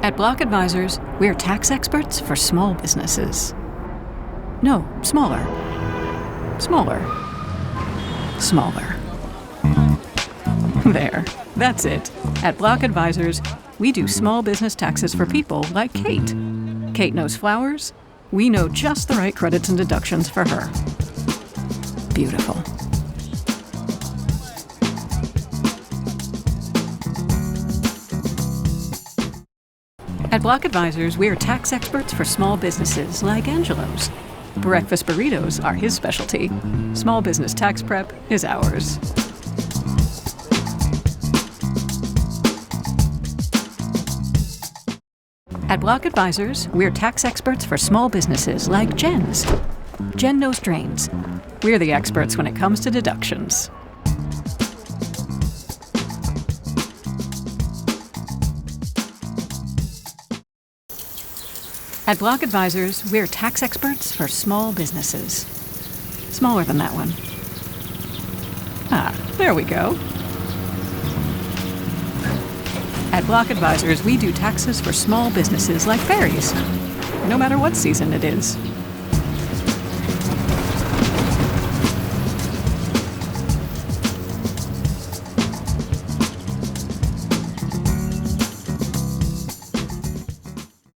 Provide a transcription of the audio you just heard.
At Block Advisors, we're tax experts for small businesses. No, smaller. Smaller. Smaller. There, that's it. At Block Advisors, we do small business taxes for people like Kate. Kate knows flowers. We know just the right credits and deductions for her. Beautiful. At Block Advisors, we're tax experts for small businesses like Angelo's. Breakfast burritos are his specialty. Small business tax prep is ours. At Block Advisors, we're tax experts for small businesses like Jen's. Jen knows drains. We're the experts when it comes to deductions. At Block Advisors, we're tax experts for small businesses. Smaller than that one. Ah, there we go. At Block Advisors, we do taxes for small businesses like berries, no matter what season it is.